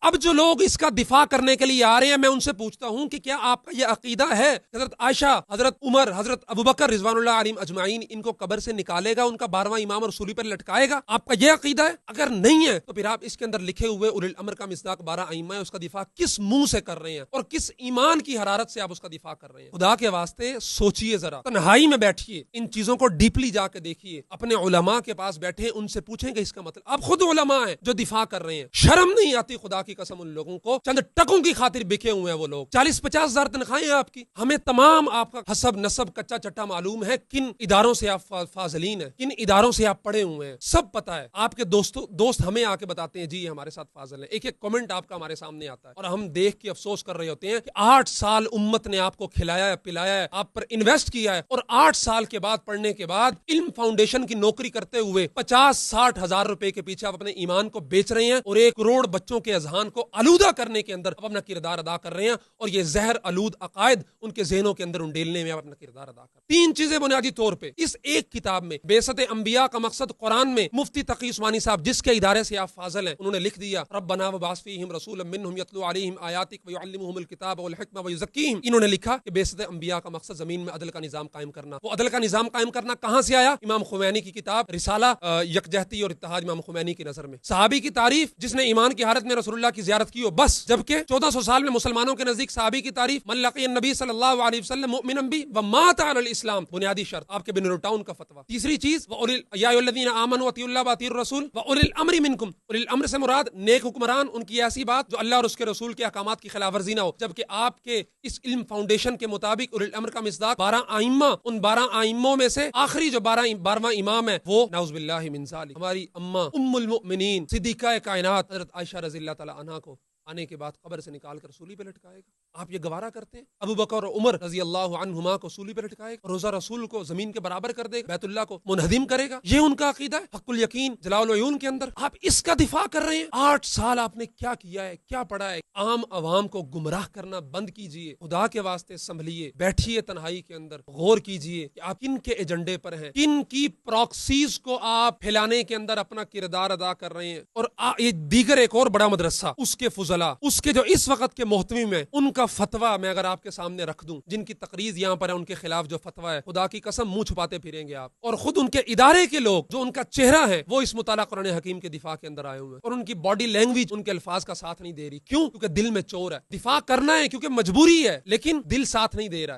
اب جو لوگ اس کا دفاع کرنے کے لیے آ رہے ہیں، میں ان سے پوچھتا ہوں کہ کیا آپ کا یہ عقیدہ ہے حضرت عائشہ، حضرت عمر، حضرت ابوبکر رضوان اللہ علیہم اجمعین ان کو قبر سے نکالے گا، ان کا 12واں امام اور سولی پر لٹکائے گا؟ آپ کا یہ عقیدہ ہے؟ اگر نہیں ہے تو پھر آپ اس کے اندر لکھے ہوئے اولی الامر کا مصداق 12 ائمہ ہے، اس کا دفاع کس منہ سے کر رہے ہیں اور کس ایمان کی حرارت سے آپ اس کا دفاع کر رہے ہیں؟ خدا کے واسطے سوچئے، ذرا تنہائی میں بیٹھیے، ان چیزوں کو ڈیپلی جا کے دیکھیے، اپنے علماء کے پاس بیٹھے، ان سے پوچھیں کہ اس کا مطلب، آپ خود علماء ہیں جو دفاع کر رہے ہیں، شرم نہیں آتی خدا کی قسم ان لوگوں کو؟ چند ٹکوں کی خاطر بکے ہوئے ہیں وہ لوگ، 40-50 ہزار تنخواہیں ہیں آپ کی، ہمیں تمام آپ کا حسب نسب کچا چٹا معلوم ہے، کن اداروں سے آپ فاضلین ہیں، کن اداروں سے آپ پڑھے ہوئے ہیں، سب پتا ہے۔ آپ کے دوست ہمیں آ کے بتاتے ہیں جی یہ ہمارے ساتھ فاضل ہیں، ایک ایک کمنٹ آپ کا ہمارے سامنے آتا ہے اور ہم دیکھ کے افسوس کر رہے ہوتے ہیں کہ 8 سال امت نے آپ کو کھلایا ہے، پلایا ہے، آپ پر انویسٹ کیا ہے، اور 8 سال کے بعد پڑھنے کے بعد علم فاؤنڈیشن کی نوکری کرتے ہوئے 50-60 ہزار روپے کے پیچھے آپ اپنے ایمان کو بیچ رہے ہیں اور 1 کروڑ بچوں کے اذہان کو آلودہ کرنے کے اندر آپ اپنا کردار ادا کر رہے ہیں، اور یہ زہر آلود عقائد ان کے ذہنوں کے اندر انڈیلنے میں آپ اپنا کردار ادا کر رہے ہیں۔ 3 چیزیں بنیادی طور پہ اس ایک کتاب میں، بعثت انبیاء کا مقصد قرآن میں، مفتی تقی عثمانی صاحب جس کے ادارے سے آپ فاضل ہیں، انہوں نے لکھ دیا ربنا وبعث فیہم رسولا منہم یتلو علیہم آیاتک ویعلمہم الکتاب والحکمہ ویزکیہم۔ انہوں نے لکھا کہ بعثت انبیاء کا مقصد زمین میں عدل کا نظام قائم کرنا۔ وہ عدل کا نظام قائم کرنا کہاں سے آیا؟ امام خمینی کی کتاب رسالہ یکجہتی اور اتحاد امام خمینی کی نظر میں۔ صحابی کی تعریف، جس نے ایمان کی حالت میں رسول اللہ کی زیارت کی ہو بس، جبکہ 1400 سال میں مسلمانوں کے نزدیک صحابی کی تعریف من لقی النبی صلی اللہ علیہ وسلم مؤمنا بہ ومات علی الاسلام، بنیادی شرط آپ کے بن روٹاؤن کا فتویٰ۔ تیسری چیز یا ایھا الذین آمنوا اطیعوا اللہ واطیعوا الرسول واولی الامر منکم، اولی الامر سے مراد نیک حکمران، ان کی ایسی بات جو اللہ اور اس کے رسول کے احکامات کی خلاف ورزی نہ ہو، جبکہ آپ کے اس علم فاؤنڈیشن کے مطابق اولی الامر کا مصداق 12 ائمہ، ان 12 ائموں میں سے آخری جو 12واں امام ہے وہ نعوذ باللہ من ذالک ہماری اماں ام المؤمنین صدیقہ کائنات حضرت عائشہ رضی اللہ تعالی عنہا کو آنے کے بعد قبر سے نکال کر سولی پہ لٹکائے گا۔ آپ یہ گوارا کرتے ہیں؟ ابو بکر اور عمر رضی اللہ عنہما کو سولی پہ لٹکائے گا، روزہ رسول کو زمین کے برابر کر دے گا، بیت اللہ کو منہدم کرے گا، یہ ان کا عقیدہ ہے حق الیقین جلال العیون کے اندر؟ آپ اس کا دفاع کر رہے ہیں؟ 8 سال آپ نے کیا کیا ہے، کیا پڑھا ہے؟ عام عوام کو گمراہ کرنا بند کیجئے، خدا کے واسطے سنبھلیے، بیٹھیے تنہائی کے اندر، غور کیجئے کہ آپ کن کے ایجنڈے پر ہیں، کن کی پراکسیز کو آپ پھیلانے کے اندر اپنا کردار ادا کر رہے ہیں۔ اور یہ دیگر ایک اور بڑا مدرسہ، اس کے فضلاء، اس کے جو اس وقت کے محتمم ہیں، ان کا فتویٰ میں اگر آپ کے سامنے رکھ دوں، جن کی تقریر یہاں پر ہے، ان کے خلاف جو فتویٰ ہے، خدا کی قسم منہ چھپاتے پھریں گے آپ، اور خود ان کے ادارے کے لوگ جو ان کا چہرہ ہے وہ اس مطالعہ قرآن حکیم کے دفاع کے اندر آئے ہوئے ہیں، اور ان کی باڈی لینگویج ان کے الفاظ کا ساتھ نہیں دے رہی۔ کیوں؟ کیونکہ دل میں چور ہے، دفاع کرنا ہے کیونکہ مجبوری ہے، لیکن دل ساتھ نہیں دے رہا ہے۔